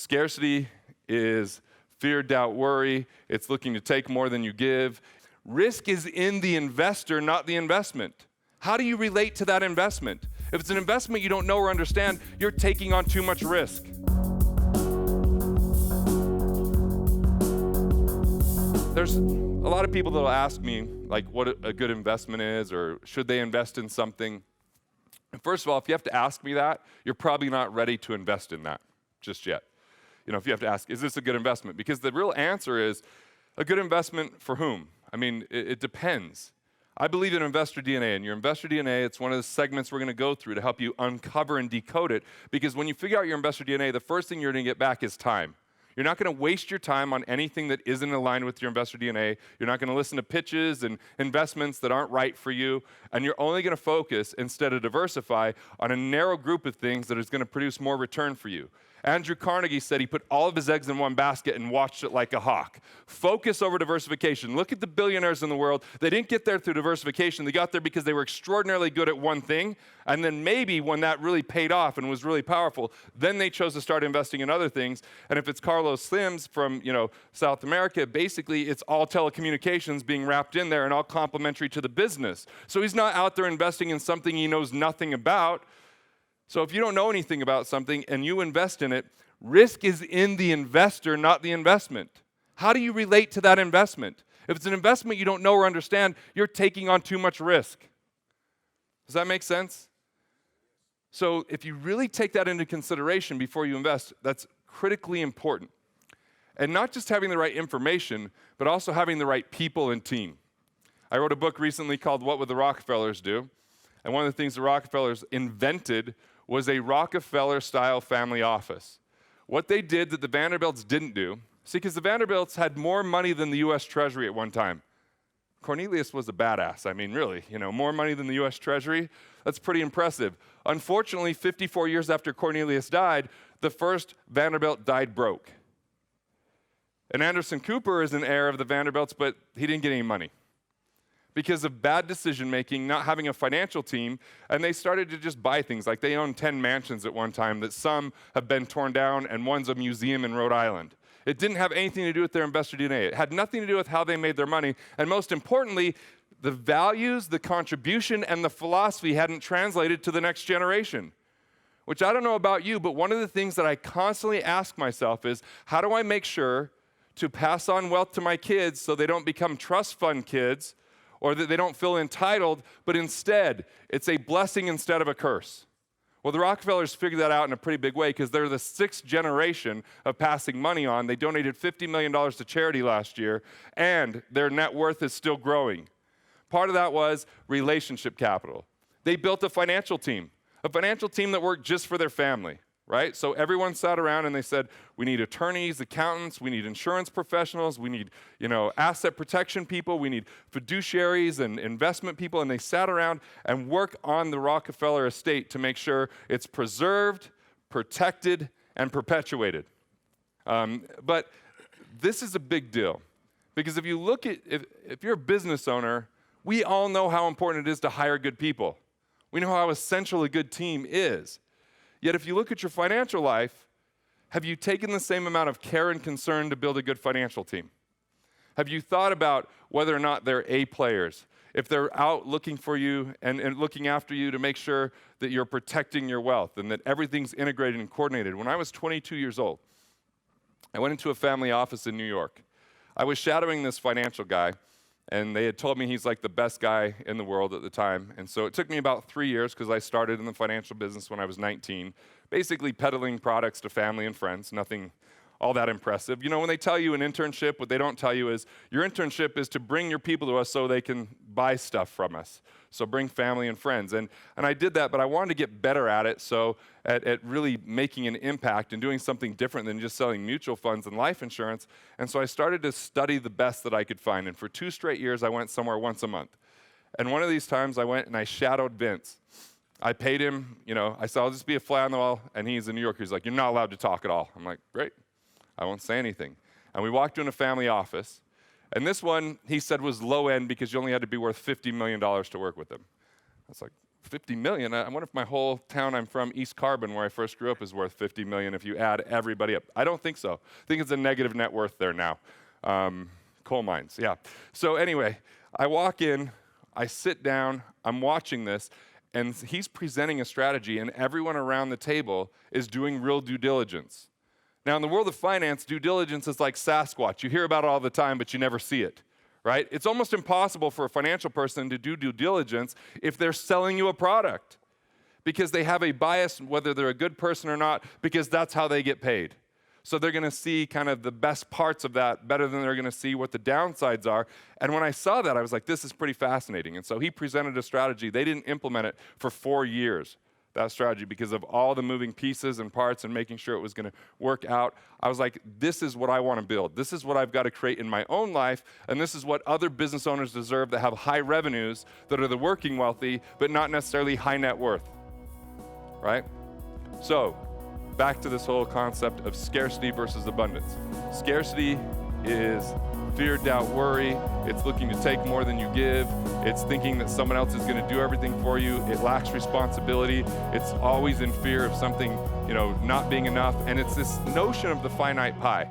Scarcity is fear, doubt, worry. It's looking to take more than you give. Risk is in the investor, not the investment. How do you relate to that investment? If it's an investment you don't know or understand, you're taking on too much risk. There's a lot of people that will ask me, like, what a good investment is, or should they invest in something? And first of all, if you have to ask me that, you're probably not ready to invest in that just yet. If you have to ask, is this a good investment? Because the real answer is, a good investment for whom? I mean, it depends. I believe in investor DNA, and your investor DNA, it's one of the segments we're going to go through to help you uncover and decode it, because when you figure out your investor DNA, the first thing you're going to get back is time. You're not going to waste your time on anything that isn't aligned with your investor DNA. You're not going to listen to pitches and investments that aren't right for you, and you're only going to focus, instead of diversify, on a narrow group of things that is going to produce more return for you. Andrew Carnegie said he put all of his eggs in one basket and watched it like a hawk. Focus over diversification. Look at the billionaires in the world. They didn't get there through diversification. They got there because they were extraordinarily good at one thing, and then maybe when that really paid off and was really powerful, then they chose to start investing in other things. And if it's Carlos Slims from South America, basically it's all telecommunications being wrapped in there and all complementary to the business. So he's not out there investing in something he knows nothing about. So if you don't know anything about something and you invest in it, risk is in the investor, not the investment. How do you relate to that investment? If it's an investment you don't know or understand, you're taking on too much risk. Does that make sense? So if you really take that into consideration before you invest, that's critically important. And not just having the right information, but also having the right people and team. I wrote a book recently called What Would the Rockefellers Do? And one of the things the Rockefellers invented was a Rockefeller-style family office. What they did that the Vanderbilts didn't do, because the Vanderbilts had more money than the U.S. Treasury at one time. Cornelius was a badass. I mean, really, more money than the U.S. Treasury, that's pretty impressive. Unfortunately, 54 years after Cornelius died, the first Vanderbilt died broke. And Anderson Cooper is an heir of the Vanderbilts, but he didn't get any money because of bad decision-making, not having a financial team, and they started to just buy things. Like they owned 10 mansions at one time that some have been torn down, and one's a museum in Rhode Island. It didn't have anything to do with their investor DNA. It had nothing to do with how they made their money, and most importantly, the values, the contribution, and the philosophy hadn't translated to the next generation. Which I don't know about you, but one of the things that I constantly ask myself is, how do I make sure to pass on wealth to my kids so they don't become trust fund kids, or that they don't feel entitled, but instead, it's a blessing instead of a curse? Well, the Rockefellers figured that out in a pretty big way because they're the 6th generation of passing money on. They donated $50 million to charity last year, and their net worth is still growing. Part of that was relationship capital. They built a financial team that worked just for their family. Right? So everyone sat around and they said, we need attorneys, accountants, we need insurance professionals, we need, asset protection people, we need fiduciaries and investment people, and they sat around and worked on the Rockefeller estate to make sure it's preserved, protected, and perpetuated. But this is a big deal, because if you look at, if you're a business owner, we all know how important it is to hire good people. We know how essential a good team is. Yet if you look at your financial life, have you taken the same amount of care and concern to build a good financial team? Have you thought about whether or not they're A players? If they're out looking for you and looking after you to make sure that you're protecting your wealth and that everything's integrated and coordinated. When I was 22 years old, I went into a family office in New York. I was shadowing this financial guy, and they had told me he's like the best guy in the world at the time. And so it took me about 3 years, because I started in the financial business when I was 19, basically peddling products to family and friends, nothing all that impressive. When they tell you an internship, what they don't tell you is your internship is to bring your people to us so they can buy stuff from us. So bring family and friends. And I did that, but I wanted to get better at it, so at really making an impact and doing something different than just selling mutual funds and life insurance. And so I started to study the best that I could find. And for 2 straight years, I went somewhere once a month. And one of these times, I went and I shadowed Vince. I paid him, I said, I'll just be a fly on the wall. And he's a New Yorker. He's like, you're not allowed to talk at all. I'm like, great. I won't say anything. And we walked in a family office. And this one, he said, was low end because you only had to be worth $50 million to work with him. I was like, 50 million? I wonder if my whole town I'm from, East Carbon, where I first grew up, is worth 50 million if you add everybody up. I don't think so. I think it's a negative net worth there now. Coal mines, yeah. So anyway, I walk in, I sit down, I'm watching this, and he's presenting a strategy, and everyone around the table is doing real due diligence. Now, in the world of finance, due diligence is like Sasquatch. You hear about it all the time, but you never see it, right? It's almost impossible for a financial person to do due diligence if they're selling you a product, because they have a bias, whether they're a good person or not, because that's how they get paid. So they're going to see kind of the best parts of that better than they're going to see what the downsides are. And when I saw that, I was like, this is pretty fascinating. And so he presented a strategy. They didn't implement it for 4 years, that strategy, because of all the moving pieces and parts and making sure it was going to work out. I was like, this is what I want to build. This is what I've got to create in my own life, and this is what other business owners deserve that have high revenues, that are the working wealthy, but not necessarily high net worth, right? So back to this whole concept of scarcity versus abundance. Scarcity is fear, doubt, worry. It's looking to take more than you give. It's thinking that someone else is going to do everything for you. It lacks responsibility. It's always in fear of something, not being enough. And it's this notion of the finite pie.